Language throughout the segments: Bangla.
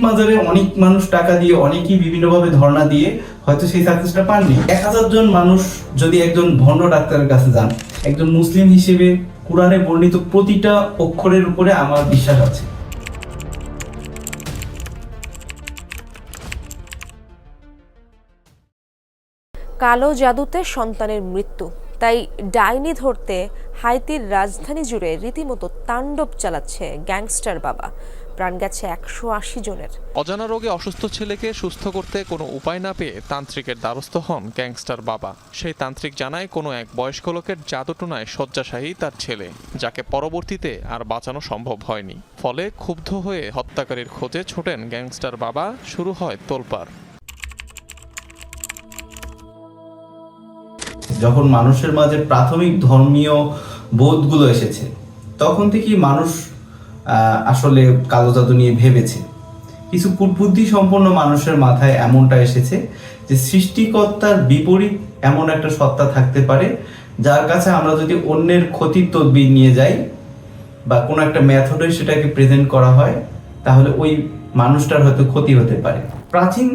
মাজারে অনেক মানুষ টাকা দিয়ে, অনেকেই বিভিন্নভাবে ধর্ণা দিয়ে হয়তো সেই সাকসেসটা পাননি। 1000 জন মানুষ যদি একজন ভণ্ড ডাক্তারের কাছে যান, একজন মুসলিম হিসেবে কোরআনে বর্ণিত প্রতিটা অক্ষরের উপরে আমার বিশ্বাস আছে। কালো জাদুতে সন্তানের মৃত্যু, তাই ডাইনি ধরতে হাইতির রাজধানী জুড়ে রীতিমতো তাণ্ডব চালাচ্ছে গ্যাংস্টার বাবা। প্রাণ গেছে 180 জনের। অজানা রোগে অসুস্থ ছেলেকে সুস্থ করতে কোনো উপায় না পেয়ে তান্ত্রিকের দ্বারস্থ হন গ্যাংস্টার বাবা। সেই তান্ত্রিক জানায় কোনো এক বয়স্ক লোকের জাদুটোনায় শয্যাশায়ী তার ছেলে, যাকে পরবর্তীতে আর বাঁচানো সম্ভব হয়নি। ফলে ক্ষুব্ধ হয়ে হত্যাকারীর খোঁজে ছোটেন গ্যাংস্টার বাবা। শুরু হয় তোলপাড়। যখন মানুষের মাঝে প্রাথমিক ধর্মীয় বোধগুলো এসেছে, তখন থেকেই মানুষ আসলে কালো জাদু নিয়ে ভেবেছে। কিছু কুটবুদ্ধি সম্পন্ন মানুষের মাথায় এমনটা এসেছে যে সৃষ্টিকর্তার বিপরীত এমন একটা সত্তা থাকতে পারে, যার কাছে আমরা যদি অন্যের ক্ষতির তদবির নিয়ে যাই বা কোনো একটা মেথডে সেটাকে প্রেজেন্ট করা হয়, তাহলে ওই মানুষটার হয়তো ক্ষতি হতে পারে। প্রাচীন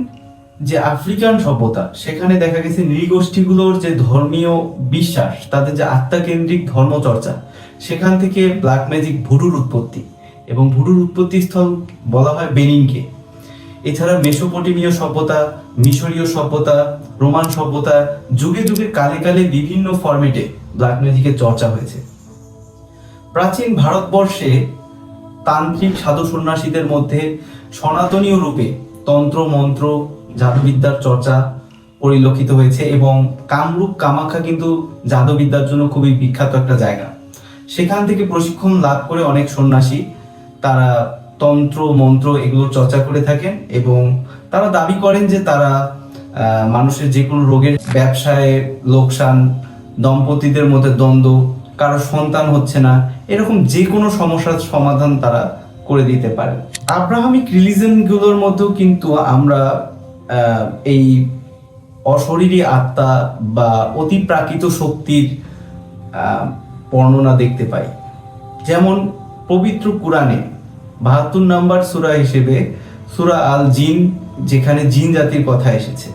যে আফ্রিকান সভ্যতা, সেখানে দেখা গেছে নৃগোষ্ঠীগুলোর যে ধর্মীয় বিশ্বাস, তাদের যে আত্মাকেন্দ্রিক ধর্মচর্চা, সেখান থেকে ব্ল্যাক ম্যাজিক ভুডুর উৎপত্তি, এবং ভুডুর উৎপত্তি স্থল বলা হয় বেনিনকে। এছাড়া মেসোপটেমীয় সভ্যতা, মিশরীয় সভ্যতা, রোমান সভ্যতা, যুগে যুগে কালে কালে বিভিন্ন ফরম্যাটে ব্ল্যাক ম্যাজিকের চর্চা হয়েছে। প্রাচীন ভারতবর্ষে তান্ত্রিক সাধু সন্ন্যাসীদের মধ্যে সনাতনীয় রূপে তন্ত্র মন্ত্র জাদুবিদ্যার চর্চা পরিলক্ষিত হয়েছে, এবং কামরূপ কামাখ্যা কিন্তু জাদুবিদ্যার জন্য খুবই বিখ্যাত একটা জায়গা। সেখান থেকে প্রশিক্ষণ লাভ করে অনেক সন্ন্যাসী তারা তন্ত্র মন্ত্র এগুলোর চর্চা করে থাকেন, এবং তারা দাবি করেন যে তারা মানুষের যে কোনো রোগের, ব্যবসায় লোকসান, দম্পতিদের মধ্যে দ্বন্দ্ব, কারো সন্তান হচ্ছে না, এরকম যে কোনো সমস্যার সমাধান তারা করে দিতে পারে। আব্রাহামিক রিলিজনগুলোর মধ্যেও কিন্তু আমরা এই অশরীরী আত্মা বা অতিপ্রাকৃত শক্তির বর্ণনা দেখতে পাই। যেমন পবিত্র কুরআনে 72 নম্বর সূরা হিসেবে সূরা আল জিন, যেখানে জিন জাতির কথা এসেছে।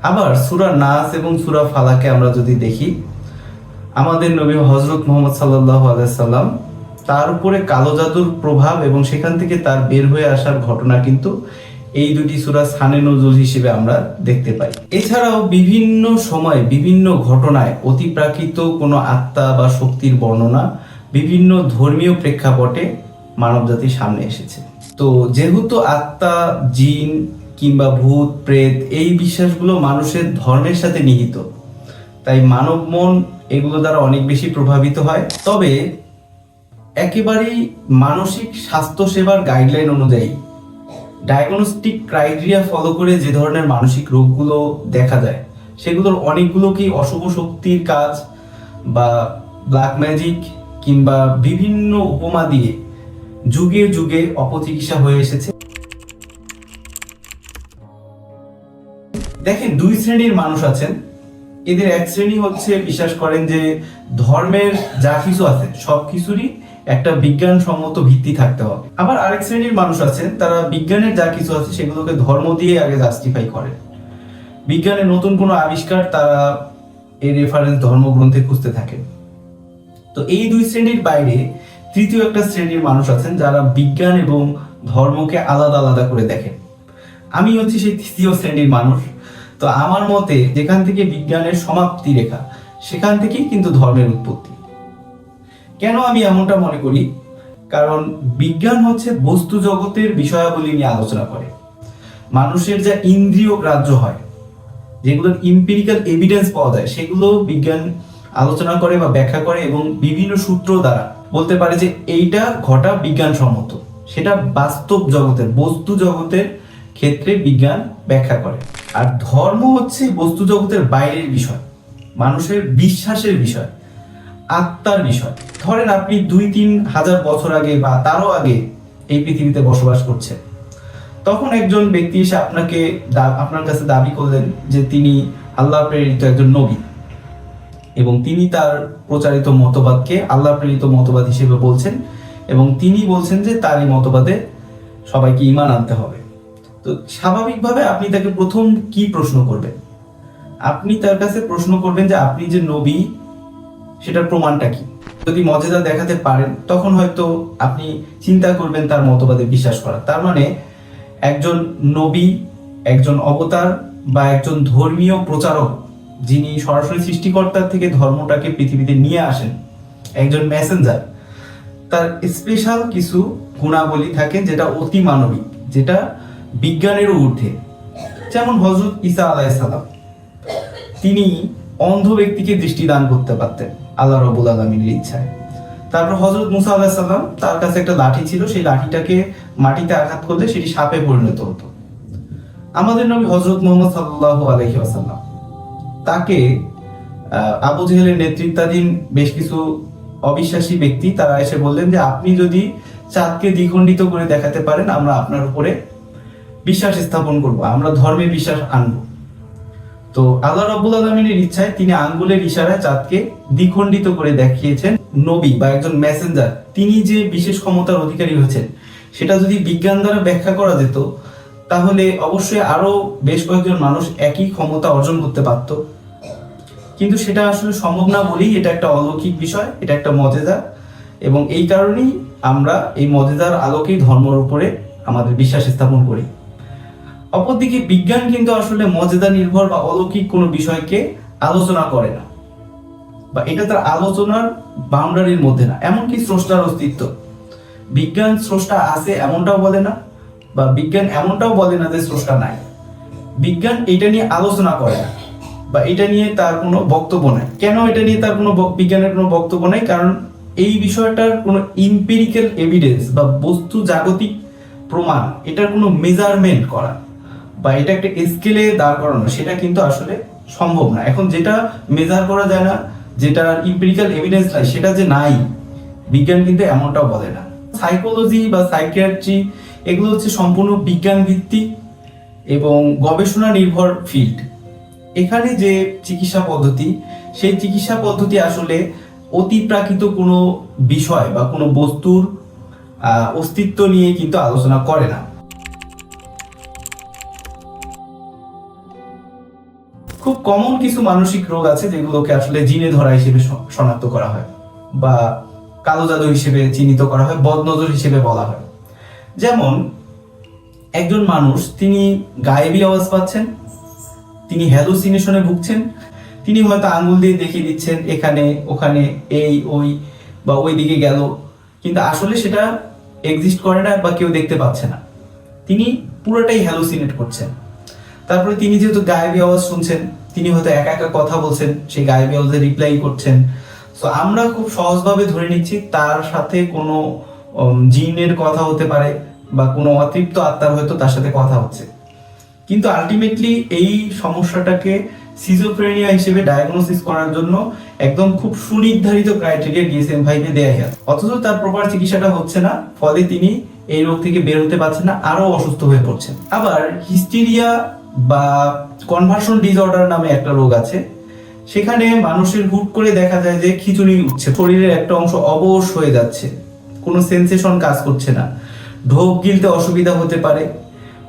আবার সূরা নাস এবং সূরা ফালাকে আমরা যদি দেখি, আমাদের নবী হযরত মুহাম্মদ সাল্লাল্লাহু আলাইহি সাল্লাম, তার উপরে কালো জাদুর প্রভাব এবং সেখান থেকে তার বের হয়ে আসার ঘটনা কিন্তু এই দুটি সূরা সানে নজুল হিসেবে আমরা দেখতে পাই। এছাড়াও বিভিন্ন সময় বিভিন্ন ঘটনায় অতিপ্রাকৃত কোনো আত্মা বা শক্তির বর্ণনা বিভিন্ন ধর্মীয় প্রেক্ষাপটে মানবজাতির সামনে এসেছে। তো যেহেতু আত্মা, জিন কিংবা ভূত প্রেত এই বিশ্বাসগুলো মানুষের ধর্মের সাথে নিহিত, তাই মানব মন এগুলো দ্বারা অনেক বেশি প্রভাবিত হয়। তবে একেবারেই মানসিক স্বাস্থ্য সেবার গাইডলাইন অনুযায়ী ডায়াগনস্টিক ক্রাইটেরিয়া ফলো করে যে ধরনের মানসিক রোগগুলো দেখা যায়, সেগুলোর অনেকগুলোকেই অশুভ শক্তির কাজ বা ব্ল্যাক ম্যাজিক কিংবা বিভিন্ন উপমা দিয়ে যুগে যুগে অপচিকিৎসা হয়ে এসেছে। দেখেন, দুই শ্রেণীর মানুষ আছেন। এদের এক শ্রেণী হচ্ছে বিশ্বাস করেন যে ধর্মের যা কিছু আছে সবকিছুরই একটা বিজ্ঞানসম্মত ভিত্তি থাকতে হবে। আবার আরেক শ্রেণীর মানুষ আছেন, তারা বিজ্ঞানের যা কিছু আছে সেগুলোকে ধর্ম দিয়ে আগে জাস্টিফাই করেন। বিজ্ঞানের নতুন কোনো আবিষ্কার তারা এই রেফারেন্স ধর্মগ্রন্থে খুঁজতে থাকেন। তো এই দুই শ্রেণীর বাইরে তৃতীয় একটা শ্রেণীর মানুষ আছেন, যারা বিজ্ঞান এবং ধর্মকে আলাদা আলাদা করে দেখেন। আমি হচ্ছে সেই তৃতীয় শ্রেণীর মানুষ। তো আমার মতে যেখান থেকে বিজ্ঞানের সমাপ্তি রেখা, সেখান থেকেই কিন্তু ধর্মের উৎপত্তি। কেন আমি এমনটা মনে করি? কারণ বিজ্ঞান হচ্ছে বস্তু জগতের বিষয়াবলী নিয়ে আলোচনা করে। মানুষের যা ইন্দ্রিয় গ্রাহ্য হয়, যেগুলোর এমপিরিক্যাল এভিডেন্স পাওয়া যায়, সেগুলো বিজ্ঞান আলোচনা করে বা ব্যাখ্যা করে, এবং বিভিন্ন সূত্র দ্বারা বলতে পারে যে এইটা ঘটা বিজ্ঞানসম্মত। সেটা বাস্তব জগতের, বস্তু জগতের ক্ষেত্রে বিজ্ঞান ব্যাখ্যা করে। আর ধর্ম হচ্ছে বস্তু জগতের বাইরের বিষয়, মানুষের বিশ্বাসের বিষয়, আত্মার বিষয়। ধরেন আপনি 2-3 হাজার বছর আগে বা তারও আগে এই পৃথিবীতে বসবাস করছেন, তখন একজন ব্যক্তি এসে আপনার কাছে দাবি করলেন যে তিনি আল্লাহ প্রেরিত একজন নবী, এবং তিনি তার প্রচারিত মতবাদকে আল্লাহ প্রেরিত মতবাদ হিসেবে বলছেন, এবং তিনি বলছেন যে তার এই মতবাদে সবাইকে ঈমান আনতে হবে। তো স্বাভাবিকভাবে আপনি তাকে প্রথম কি প্রশ্ন করবেন? আপনি তার কাছে প্রশ্ন করবেন যে আপনি যে নবী সেটার প্রমাণটা কি। যদি মজেদা দেখাতে পারেন তখন হয়তো আপনি চিন্তা করবেন তার মতবাদে বিশ্বাস করা। তার মানে একজন নবী, একজন অবতার বা একজন ধর্মীয় প্রচারক যিনি সরাসরি সৃষ্টিকর্তার থেকে ধর্মটাকে পৃথিবীতে নিয়ে আসেন, একজন মেসেঞ্জার, তার স্পেশাল কিছু গুণাবলী থাকে যেটা অতি মানবিক, যেটা বিজ্ঞানেরও ঊর্ধ্বে। যেমন হযরত ঈসা আলাইহিস সালাম, তিনি অন্ধ ব্যক্তিকে দৃষ্টি দান করতে পারতেন আল্লাহ রাব্বুল আলামিনের ইচ্ছায়। তারপর হযরত মুসা আলাইহিস সালাম, তার কাছে একটা লাঠি ছিল, সেই লাঠিটাকে মাটিতে আঘাত করলে সেটি সাপে পরিণত হতো। আমাদের নবী হযরত মুহাম্মদ সাল্লাল্লাহু আলাইহি ওয়াসাল্লাম, তাকে আবু জেহেলের নেতৃত্বাধীন বেশ কিছু অবিশ্বাসী ব্যক্তি তারা এসে বললেন যে আপনি যদি চাঁদকে দ্বিখণ্ডিত করে দেখাতে পারেন আমরা আপনার উপরে বিশ্বাস স্থাপন করব, আমরা ধর্মে বিশ্বাস আনব। তো আল্লাহ রাব্বুল আলামিনের ইচ্ছায় তিনি আঙ্গুলের ইশারায় চাঁদকে দ্বিখণ্ডিত করে দেখিয়েছেন। নবী বা একজন মেসেঞ্জার তিনি যে বিশেষ ক্ষমতার অধিকারী হয়েছেন সেটা যদি বিজ্ঞান দ্বারা ব্যাখ্যা করা যেত তাহলে অবশ্যই আরো বেশ কয়েকজন মানুষ একই ক্ষমতা অর্জন করতে পারত, কিন্তু সেটা আসলে সম্ভব না বলেই এটা একটা অলৌকিক বিষয়, এটা একটা মজেজা, এবং এই কারণেই আমরা এই মজেজার আলোকেই ধর্মের উপরে আমাদের বিশ্বাস স্থাপন করি। অপরদিকে বিজ্ঞান কিন্তু আসলে মজেদা নির্ভর বা অলৌকিক কোনো বিষয়কে আলোচনা করে না, বা এটা তার আলোচনার বাউন্ডারির মধ্যে না। এমনকি স্রষ্টার অস্তিত্ব, বিজ্ঞান স্রষ্টা আছে এমনটাও বলে না, বা বিজ্ঞান এমনটাও বলে না যে স্রষ্টা নাই। বিজ্ঞান এটা নিয়ে আলোচনা করে না, বা এটা নিয়ে তার কোনো বক্তব্য নাই। কেন এটা নিয়ে তার কোনো বিজ্ঞানের কোনো বক্তব্য নাই? কারণ এই বিষয়টার কোনো ইম্পিরিক্যাল এভিডেন্স বা বস্তু জাগতিক প্রমাণ, এটার কোনো মেজারমেন্ট করা বা এটা একটা স্কেলে দাঁড় করানো, সেটা কিন্তু আসলে সম্ভব না। এখন যেটা মেজার করা যায় না, যেটা ইম্পিরিক্যাল এভিডেন্স নাই, সেটা যে নাই, বিজ্ঞান কিন্তু এমনটাও বলে না। সাইকোলজি বা সাইকিয়াট্রি এগুলো হচ্ছে সম্পূর্ণ বিজ্ঞান ভিত্তিক এবং গবেষণা নির্ভর ফিল্ড। এখানে যে চিকিৎসা পদ্ধতি, সেই চিকিৎসা পদ্ধতি আসলে অতিপ্রাকৃত কোনো বিষয় বা কোনো বস্তুর অস্তিত্ব নিয়ে কিন্তু আলোচনা করে না। খুব কমন কিছু মানসিক রোগ আছে যেগুলোকে আসলে জিনে ধরা হিসেবে শনাক্ত করা হয়, বা কালো জাদু হিসেবে চিহ্নিত করা হয়, বদনজর হিসেবে বলা হয়। যেমন একজন মানুষ, তিনি গায়েবী আওয়াজ পাচ্ছেন, তিনি হ্যালুসিনেশনে ভুগছেন, তিনি হয়তো আঙ্গুল দিয়ে দেখিয়ে দিচ্ছেন এখানে ওখানে এই ওই বা ওই দিকে গেল, কিন্তু আসলে সেটা এক্সিস্ট করে না বা কেউ দেখতে পাচ্ছে না, তিনি পুরোটাই হ্যালুসিনেট করছেন। তারপরে তিনি যেহেতু গায়েবী আওয়াজ শুনছেন, তিনি হয়তো একা একা কথা বলছেন, সেই গায়েবী আওয়াজে রিপ্লাই করছেন। তো আমরা খুব সহজভাবে ধরে নিচ্ছি তার সাথে কোনো জিনের কথা হতে পারে বা কোনো অতৃপ্ত আত্মার হয়তো তার সাথে কথা হচ্ছে। কিন্তু আলটিমেটলি এই সমস্যাটাকে সিজোফ্রেনিয়া হিসেবে ডায়াগনোসিস করার জন্য একদম খুব সুনির্ধারিত ক্রাইটেরিয়া DSM-5 দেয়া হয়, অথচ তার প্রপার চিকিৎসাটা হচ্ছে না, ফলে তিনি এই রোগ থেকে বের হতে পারছেন না, আরো অসুস্থ হয়ে পড়ছেন। আবার হিস্টেরিয়া বা কনভার্সন ডিসঅর্ডার নামে একটা রোগ আছে, সেখানে মানুষের হুট করে দেখা যায় যে খিঁচুনি উঠছে, শরীরের একটা অংশ অবশ হয়ে যাচ্ছে, কোনো সেন্সেশন কাজ করছে না, ঢোক গিলতে অসুবিধা হতে পারে,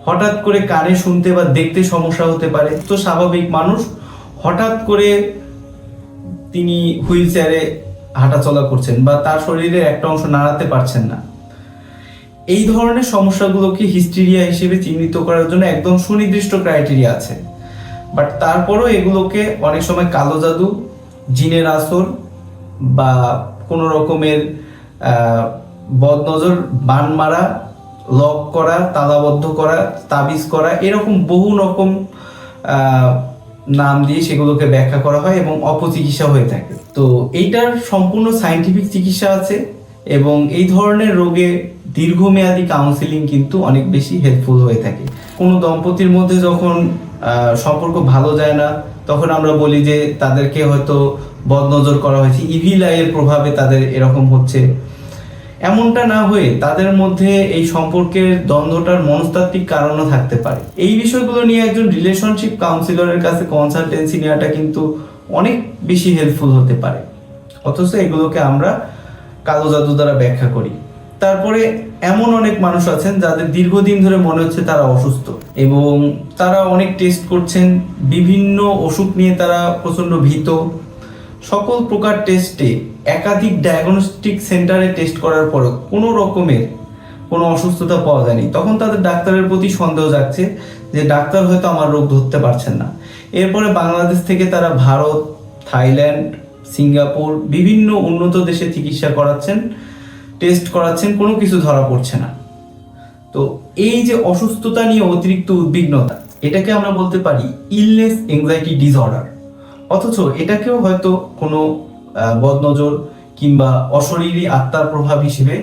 হঠাৎ করে কানে শুনতে বা দেখতে সমস্যা হতে পারে। তো স্বাভাবিক মানুষ হঠাৎ করে তিনি হুইল চেয়ারে হাঁটাচলা করছেন বা তার শরীরের একটা অংশ নাড়াতে পারছেন না। এই ধরনের সমস্যাগুলোকে হিস্টেরিয়া হিসেবে চিহ্নিত করার জন্য একদম সুনির্দিষ্ট ক্রাইটেরিয়া আছে, বাট তারপরও এগুলোকে অনেক সময় কালো জাদু, জিনের আসর বা কোনো রকমের বদনজর, বান মারা, লক করা, তালাবদ্ধ করা, তাবিজ করা, এরকম বহু রকম নাম দিয়ে সেগুলোকে ব্যাখ্যা করা হয় এবং অপচিকিৎসা হয়ে থাকে। তো এইটার সম্পূর্ণ সায়েন্টিফিক চিকিৎসা আছে এবং এই ধরনের রোগে দীর্ঘমেয়াদী কাউন্সিলিং কিন্তু অনেক বেশি হেল্পফুল হয়ে থাকে। কোনো দম্পতির মধ্যে যখন সম্পর্ক ভালো যায় না, তখন আমরা বলি যে তাদেরকে হয়তো বদনজর করা হয়েছে, ইভিল আইয়ের প্রভাবে তাদের এরকম হচ্ছে। এমনটা না হয়ে তাদের মধ্যে এই সম্পর্কের দ্বন্দ্বটার মনস্তাত্ত্বিক কারণও থাকতে পারে। এই বিষয়গুলো নিয়ে একজন রিলেশনশিপ কাউন্সিলরের কাছে কনসালটেন্সি নেওয়াটা কিন্তু অনেক বেশি হেল্পফুল হতে পারে, অথচ এগুলোকে আমরা কালো জাদু দ্বারা ব্যাখ্যা করি। তারপরে এমন অনেক মানুষ আছেন যাদের দীর্ঘদিন ধরে মনে হচ্ছে তারা অসুস্থ এবং তারা অনেক টেস্ট করছেন, বিভিন্ন অসুখ নিয়ে তারা প্রচন্ড ভীত। সকল প্রকার টেস্টে একাধিক ডায়াগনস্টিক সেন্টারে টেস্ট করার পরে কোনো রকমের কোনো অসুস্থতা পাওয়া যায়নি। তখন তাদের ডাক্তারের প্রতি সন্দেহ জাগছে যে ডাক্তার হয়তো আমার রোগ ধরতে পারছেন না। এরপরে বাংলাদেশ থেকে তারা ভারত, থাইল্যান্ড, সিঙ্গাপুর বিভিন্ন উন্নত দেশে চিকিৎসা করাচ্ছেন, টেস্ট করাচ্ছেন, কোনো কিছু ধরা পড়ছে না। তো এই যে অসুস্থতা নিয়ে অতিরিক্ত উদ্বিগ্নতা, এটাকে আমরা বলতে পারি ইলনেস এংজাইটি ডিসঅর্ডার। অথচ এটাকেও হয়তো কোনো বদনজর কিংবা অশরীরী আত্মার প্রভাব হিসেবে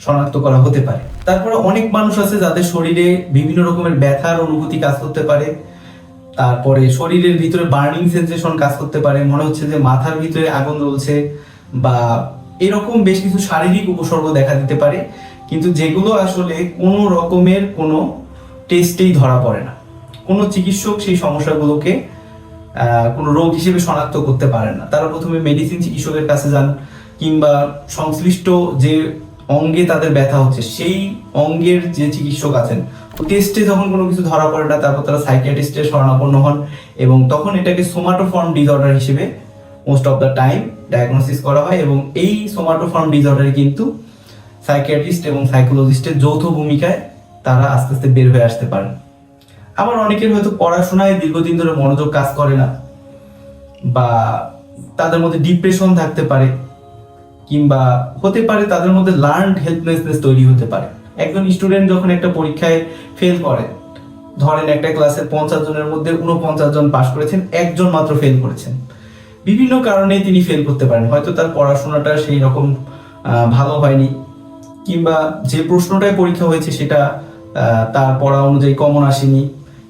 শনাক্ত করা হতে পারে। তারপরে অনেক মানুষ আছে যাদের শরীরে বিভিন্ন রকমের ব্যথার অনুভূতি কাজ করতে পারে, তারপরে শরীরের ভিতরে বার্নিং সেন্সেশন কাজ করতে পারে, মনে হচ্ছে যে মাথার ভিতরে আগুন জ্বলছে, বা এরকম বেশ কিছু শারীরিক উপসর্গ দেখা দিতে পারে, কিন্তু যেগুলো আসলে কোনো রকমের কোনো টেস্টেই ধরা পড়ে না। কোনো চিকিৎসক সেই সমস্যাগুলোকে কোনো রোগ হিসেবে শনাক্ত করতে পারে না। তারা প্রথমে মেডিসিন চিকিৎসকের কাছে যান, কিংবা সংশ্লিষ্ট যে অঙ্গে তাদের ব্যথা হচ্ছে সেই অঙ্গের যে চিকিৎসক আছেন, টেস্টে যখন কোনো কিছু ধরা পড়ে না, তারপর তারা সাইকিয়াট্রিস্টের শরণাপন্ন হন এবং তখন এটাকে সোমাটোফর্ম ডিসঅর্ডার হিসেবে most of the time diagnosis করা হয়। এবং এই সোমাটোফর্ম ডিসঅর্ডারে কিন্তু সাইকিয়াট্রিস্ট এবং সাইকোলজিস্টের যৌথ ভূমিকায় তারা আস্তে আস্তে বের হয়ে আসতে পারেন। আবার অনেকের হয়তো পড়াশোনায় দীর্ঘদিন ধরে মনোযোগ কাজ করে না, বা তাদের মধ্যে ডিপ্রেশন থাকতে পারে, কিংবা হতে পারে তাদের মধ্যে লার্নড হেল্পলেসনেস তৈরি হতে পারে। একজন স্টুডেন্ট যখন একটা পরীক্ষায় ফেল করে, ধরেন একটা ক্লাসের 50 জনের মধ্যে 49 জন পাস করেছেন, একজন মাত্র ফেল করেছেন। বিভিন্ন কারণে তিনি ফেল করতে পারেন, হয়তো তার পড়াশোনাটা সেই রকম ভালো হয়নি, কিংবা যে প্রশ্নটায় পরীক্ষা হয়েছে সেটা তার পড়া অনুযায়ী কমন আসেনি,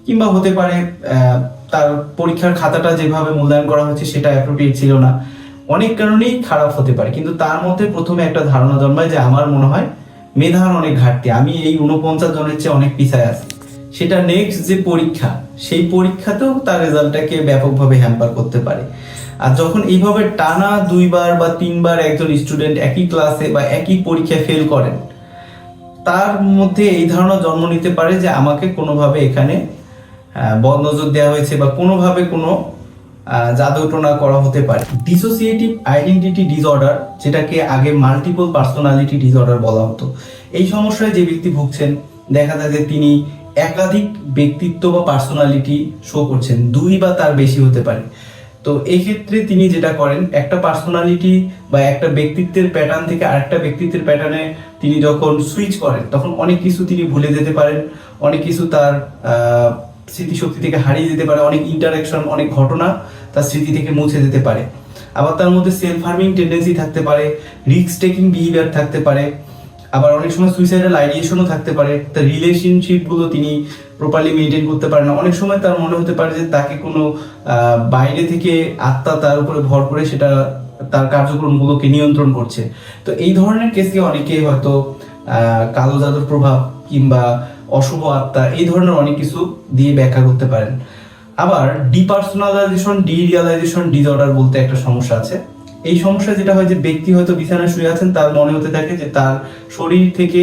কিংবা হতে পারে তার পরীক্ষার খাতাটা যেভাবে মূল্যায়ন করা হয়েছে সেটা অ্যাপ্রোপ্রিয়েট ছিল না। অনেক কারণেই খারাপ হতে পারে, কিন্তু তার মধ্যে প্রথমে একটা ধারণা জন্মায় যে আমার মনে হয় মেধার অনেক ঘাটতি, আমি এই 49 জনের চেয়ে অনেক পিছায় আছি। সেটা নেক্সট যে পরীক্ষা, সেই পরীক্ষাতেও তার রেজাল্টটাকে ব্যাপকভাবে হ্যাম্পার করতে পারে। আর যখন এইভাবে টানা 2 বার বা 3 বার একজন স্টুডেন্ট একই ক্লাসে বা একই পরীক্ষায় ফেল করেন, তার মধ্যে এই ধারণা জন্ম নিতে পারে যে আমাকে কোনোভাবে এখানে বদনজর দেওয়া হয়েছে, বা কোনোভাবে কোনো জাদুটোনা করা হতে পারে। ডিসোসিয়েটিভ আইডেন্টিটি ডিসঅর্ডার, যেটাকে আগে মাল্টিপল পার্সোনালিটি ডিসঅর্ডার বলা হতো, এই সমস্যায় যে ব্যক্তি ভুগছেন, দেখা যায় যে তিনি একাধিক ব্যক্তিত্ব বা পার্সোনালিটি শো করছেন, 2 বা তার বেশি হতে পারে। তো এই ক্ষেত্রে তিনি যেটা করেন, একটা পার্সোনালিটি বা একটা ব্যক্তিত্বের প্যাটার্ন থেকে আরেকটা ব্যক্তিত্বের প্যাটার্নে তিনি যখন সুইচ করেন, তখন অনেক কিছু তিনি ভুলে যেতে পারেন, অনেক কিছু তার স্মৃতিশক্তি থেকে হারিয়ে যেতে পারে, অনেক ইন্টারাকশন, অনেক ঘটনা তার স্মৃতি থেকে মুছে যেতে পারে। আবার তার মধ্যে সেলফ হার্মিং টেন্ডেন্সি থাকতে পারে, রিস্ক টেকিং বিহেভিয়ার থাকতে পারে, আবার অনেক সময় সুইসাইডাল আইডিয়েশনও থাকতে পারে। তার রিলেশনশিপগুলো তিনি প্রপারলি মেনটেন করতে পারেন না। অনেক সময় তার মনে হতে পারে যে তাকে কোনো বাইরে থেকে আত্মা তার উপরে ভর করে সেটা তার কার্যক্রমগুলোকে নিয়ন্ত্রণ করছে। তো এই ধরনের কেসকে অনেকেই হয়তো কালো জাদুর প্রভাব কিংবা অশুভ আত্মা, এই ধরনের অনেক কিছু দিয়ে ব্যাখ্যা করতে পারেন। আবার ডিপার্সোনালাইজেশন ডিরিয়ালাইজেশন ডিসঅর্ডার বলতে একটা সমস্যা আছে। এই সমস্যা যেটা হয় যে ব্যক্তি হয়তো বিছানায় শুয়ে আছেন, তার মনে হতে থাকে যে তার শরীর থেকে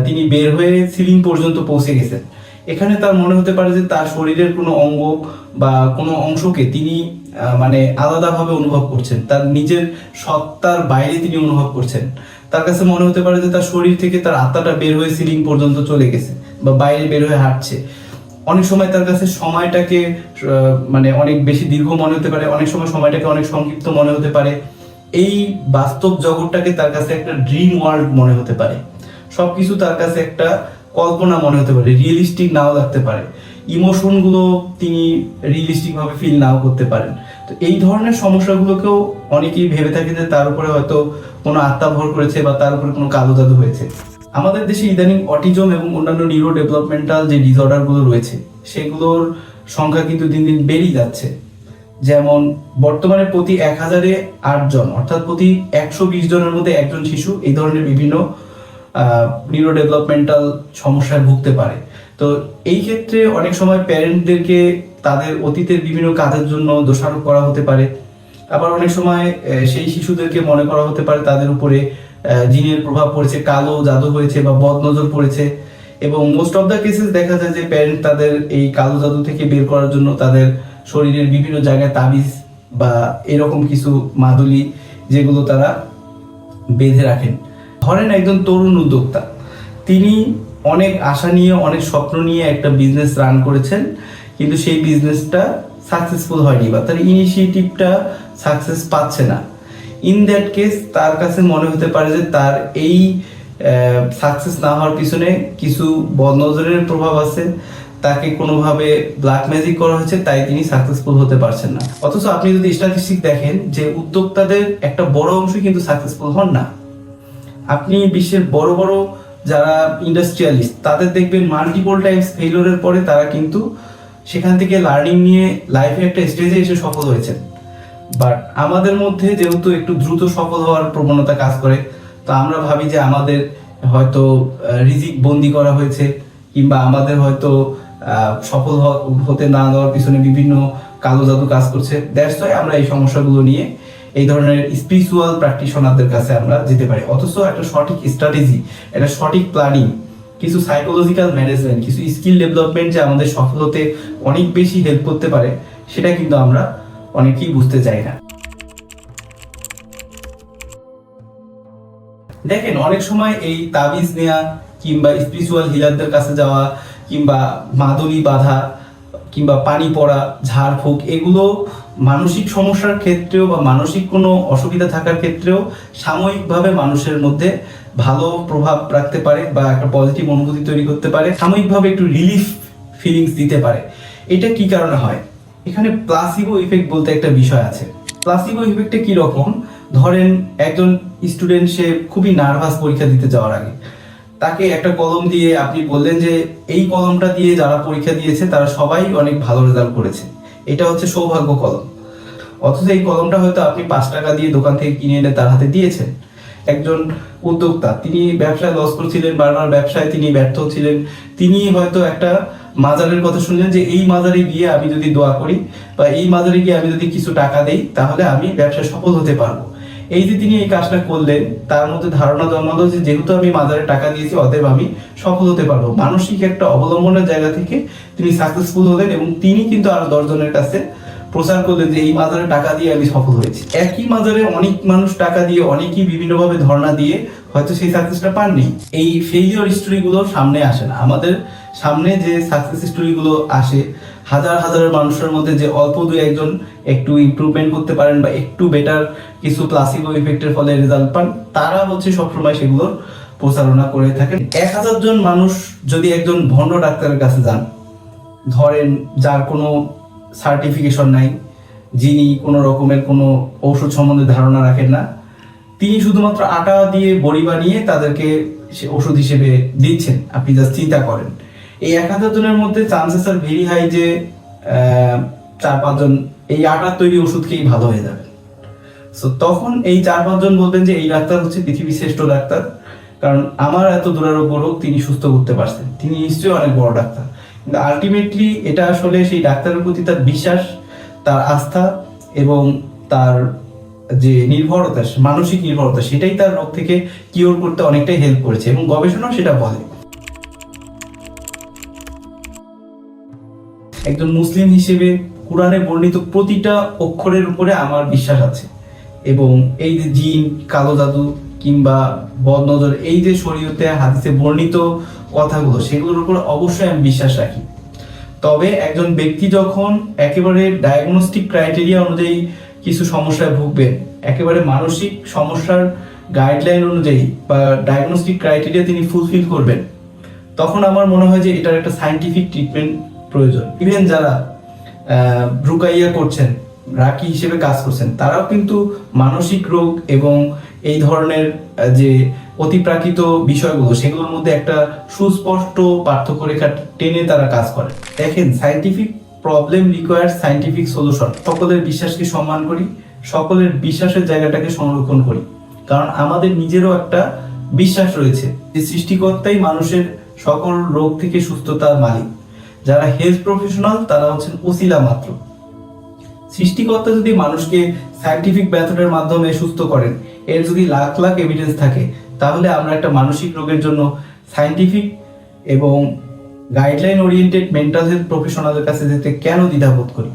তিনি বের হয়ে সিলিং পর্যন্ত পৌঁছে গেছেন। এখানে তার মনে হতে পারে যে তার শরীরের কোনো অঙ্গ বা কোনো অংশকে তিনি মানে আলাদাভাবে অনুভব করছেন, তার নিজের সত্তার বাইরে তিনি অনুভব করছেন। তার কাছে মনে হতে পারে যে তার শরীর থেকে তার আত্মাটা বের হয়ে সিলিং পর্যন্ত চলে গেছে বা বাইরে বের হয়ে হাঁটছে। অনেক সময় তার কাছে সময়টাকে মানে অনেক বেশি দীর্ঘ মনে হতে পারে, অনেক সময় সময়টাকে অনেক সংক্ষিপ্ত মনে হতে পারে। এই বাস্তব জগৎটাকে তার কাছে একটা ড্রিম ওয়ার্ল্ড মনে হতে পারে, সবকিছু তার কাছে একটা কল্পনা মনে হতে পারে, রিয়েলিস্টিক নাও লাগতে পারে। ইমোশনগুলো তিনি রিয়েলিস্টিক ভাবে ফিল নাও করতে পারেন। তো এই ধরনের সমস্যাগুলোকেও অনেকেই ভেবে থাকে যে তার উপরে হয়তো কোনো আত্মা ভর করেছে বা তার উপরে কোনো কালো জাদু হয়েছে। আমাদের দেশে ইদানিং অটিজম এবং অন্যান্য নিউরো ডেভেলপমেন্টাল যে ডিসঅর্ডারগুলো রয়েছে সেগুলোর সংখ্যা কিন্তু দিন দিন বেড়েই যাচ্ছে। যেমন বর্তমানে প্রতি 1000-এ 8 জন, অর্থাৎ প্রতি 120 জনের মধ্যে একজন শিশু এই ধরনের বিভিন্ন নিউরো ডেভেলপমেন্টাল সমস্যায় ভুগতে পারে। তো এই ক্ষেত্রে অনেক সময় প্যারেন্টদেরকে তাদের অতীতের বিভিন্ন কাজের জন্য দোষারোপ করা হতে পারে। আবার অনেক সময় সেই শিশুদেরকে মনে করা হতে পারে তাদের উপরে জিনের প্রভাব পড়েছে, কালো জাদু হয়েছে বা বদনজর পড়েছে। এবং মোস্ট অফ দ্য কেসেস দেখা যায় যে প্যারেন্ট তাদের এই কালো জাদু থেকে বের করার জন্য তাদের শরীরের বিভিন্ন জায়গায় তাবিজ বা এরকম কিছু মাদুলি যেগুলো তারা বেঁধে রাখেন। ধরেন একজন তরুণ উদ্যোক্তা, তিনি অনেক আশা নিয়ে অনেক স্বপ্ন নিয়ে একটা বিজনেস রান করেছেন, কিন্তু সেই বিজনেসটা সাকসেসফুল হয়নি বা তার ইনিশিয়েটিভটা সাকসেস পাচ্ছে না। ইন দ্যাট কেস তার কাছে মনে হতে পারে যে তার এই সাকসেস না হওয়ার পিছনে কিছু বদনজরের প্রভাব আছে, তাকে কোনোভাবে ব্ল্যাক ম্যাজিক করা হয়েছে, তাই তিনি সাকসেসফুল হতে পারছেন না। অথচ আপনি যদি স্ট্যাটিস্টিক দেখেন যে উদ্যোক্তাদের একটা বড় অংশ কিন্তু সাকসেসফুল হন না। আপনি বিশ্বের বড় বড় যারা ইন্ডাস্ট্রিয়ালিস্ট তাদের দেখবেন মাল্টিপল টাইমস ফেইলিওরের পরে তারা কিন্তু সেখান থেকে লার্নিং নিয়ে লাইফে একটা স্টেজে এসে সফল হয়েছেন। বাট আমাদের মধ্যে যেহেতু একটু দ্রুত সফল হওয়ার প্রবণতা কাজ করে, তো আমরা ভাবি যে আমাদের হয়তো রিজিক বন্দি করা হয়েছে, কিংবা আমাদের হয়তো সফল হতে না দেওয়ার পিছনে বিভিন্ন কালো জাদু কাজ করছে। দ্যাটস ওয়াই আমরা এই সমস্যাগুলো নিয়ে এই ধরনের স্পিরিচুয়াল প্র্যাকটিশনারদের কাছে আমরা যেতে পারি। অথচ একটা সঠিক স্ট্র্যাটেজি, একটা সঠিক প্ল্যানিং, কিছু সাইকোলজিক্যাল ম্যানেজমেন্ট, কিছু স্কিল ডেভেলপমেন্ট যে আমাদের সফল হতে অনেক বেশি হেল্প করতে পারে, সেটা কিন্তু আমরা অনেকেই বুঝতে চাই না। দেখেন, অনেক সময় এই তাবিজ নেওয়া কিংবা স্পিরিচুয়াল হিলারদের কাছে যাওয়া কিংবা মাদুলি বাঁধা কিংবা পানি পড়া, ঝাড়ফুঁক, এগুলো মানসিক সমস্যার ক্ষেত্রেও বা মানসিক কোনো অসুবিধা থাকার ক্ষেত্রেও সাময়িকভাবে মানুষের মধ্যে ভালো প্রভাব রাখতে পারে বা একটা পজিটিভ অনুভূতি তৈরি করতে পারে, সাময়িকভাবে একটু রিলিফ ফিলিংস দিতে পারে। এটা কি কারণে হয়? এখানে প্লাসিবো ইফেক্ট বলতে একটা বিষয় আছে। প্লাসিবো ইফেক্টে কি রকম? ধরেন একজন স্টুডেন্ট, সে খুবই নার্ভাস পরীক্ষা দিতে যাওয়ার আগে, তাকে একটা কলম দিয়ে আপনি বললেন যে এই কলমটা দিয়ে যারা পরীক্ষা দিয়েছে তারা সবাই অনেক ভালো রেজাল্ট করেছে, এটা হচ্ছে সৌভাগ্য কলম। অথচ এই কলমটা হয়তো আপনি 5 টাকা দিয়ে দোকান থেকে কিনে এনে তার হাতে দিয়েছেন। একজন উদ্যোক্তা, তিনি ব্যবসায় লস করছিলেন, বারবার ব্যবসায় তিনি ব্যর্থ ছিলেন, তিনি হয়তো একটা মাজারের কথা শুনলেন যে এই মাজারে গিয়ে আমি যদি দোয়া করি বা এই মাজারে গিয়ে আমি যদি কিছু টাকা দেই তাহলে আমি ব্যবসায় সফল হতে পারবো। এই যে তিনি এই কাজটা করলেন, তার মধ্যে ধারণা জন্মালো যে যেহেতু আমি মাজারে টাকা দিয়েছি অতএব আমি সফল হতে পারবো। মানসিক একটা অবলম্বনের জায়গা থেকে তিনি সাকসেসফুল হলেন এবং তিনি কিন্তু আরো 10 জনের কাছে প্রচার করলেন যে এই মাজারে টাকা দিয়ে আমি সফল হয়েছি। একই মাজারে অনেক মানুষ টাকা দিয়ে, অনেকেই বিভিন্নভাবে ধর্ণা দিয়ে হয়তো সেই সাকসেসটা পাননি। এই ফেইলিওর স্টোরিগুলো সামনে আসে না। আমাদের সামনে যে সাকসেস স্টোরিগুলো আসে, হাজার হাজার মানুষের মধ্যে যে অল্প 2-1 জন একটু ইমপ্রুভমেন্ট করতে পারেন বা একটু বেটার কিছু প্লাসিবো ইফেক্টের ফলে রেজাল্ট পান, তারা হচ্ছে সবসময় সেগুলোর প্রচারণা করে থাকেন। 1000 জন মানুষ যদি একজন ভণ্ড ডাক্তারের কাছে যান, ধরেন যার কোনো সার্টিফিকেশন নাই, যিনি কোনো রকমের কোনো ঔষধ সম্বন্ধে ধারণা রাখেন না, তিনি শুধুমাত্র আটা দিয়ে বড়ি বানিয়ে তাদেরকে সে ওষুধ হিসেবে দিচ্ছেন, আপনি জাস্ট চিন্তা করেন। এই 1000 জনের মধ্যে চান্সেস আর ভেরি হাই যে 4-5 জন এই আটার তৈরি ওষুধ খেয়েই ভালো হয়ে যাবে। সো তখন এই 4-5 জন বলবেন যে এই ডাক্তার হচ্ছে পৃথিবীর শ্রেষ্ঠ ডাক্তার, কারণ আমার এত দুরারোগ্য রোগ তিনি সুস্থ করতে পারছেন, তিনি নিশ্চয়ই অনেক বড় ডাক্তার। কিন্তু আলটিমেটলি এটা আসলে সেই ডাক্তারের প্রতি তার বিশ্বাস, তার আস্থা এবং তার যে নির্ভরতা, মানসিক নির্ভরতা, সেটাই তার রোগ থেকে কিওর করতে অনেকটাই হেল্প করেছে এবং গবেষণাও সেটা বলে। একজন মুসলিম হিসেবে কোরআনে বর্ণিত প্রতিটা অক্ষরের উপরে আমার বিশ্বাস আছে এবং এই যে জিন, কালো জাদু কিংবা বদনজর, এই যে শরীয়তে হাদিসে বর্ণিত কথাগুলো, সেগুলোর উপর অবশ্যই আমি বিশ্বাস রাখি। তবে একজন ব্যক্তি যখন একেবারে ডায়াগনস্টিক ক্রাইটেরিয়া অনুযায়ী কিছু সমস্যায় ভুগবেন, একেবারে মানসিক সমস্যার গাইডলাইন অনুযায়ী বা ডায়াগনস্টিক ক্রাইটেরিয়া তিনি ফুলফিল করবেন, তখন আমার মনে হয় যে এটার একটা সায়েন্টিফিক ট্রিটমেন্ট প্রয়োজন। ইভেন যারা রুকাইয়া করছেন, রাকি হিসেবে কাজ করছেন, তারাও কিন্তু মানসিক রোগ এবং এই ধরনের যে অতিপ্রাকৃত বিষয়গুলো, সেগুলোর মধ্যে একটা সুস্পষ্ট পার্থক্য রেখা টেনে তারা কাজ করে। দেখেন, scientific problem require scientific solution. সকলের বিশ্বাসকে সম্মান করি, সকলের বিশ্বাসের জায়গাটাকে সংরক্ষণ করি, কারণ আমাদের নিজেরও একটা বিশ্বাস রয়েছে যে সৃষ্টিকর্তাই মানুষের সকল রোগ থেকে সুস্থতার মালিক। যারা হেলথ প্রফেশনাল তারা হচ্ছেন ওসিলা মাত্র। সৃষ্টিকর্তা যদি মানুষকে সায়েন্টিফিক মেথডের মাধ্যমে সুস্থ করেন, এর যদি লাখ লাখ এভিডেন্স থাকে, তাহলে আমরা একটা মানসিক রোগের জন্য সায়েন্টিফিক এবং গাইডলাইন ওরিয়েন্টেড মেন্টাল হেলথ প্রফেশনালের কাছে যেতে কেন দ্বিধাবোধ করি?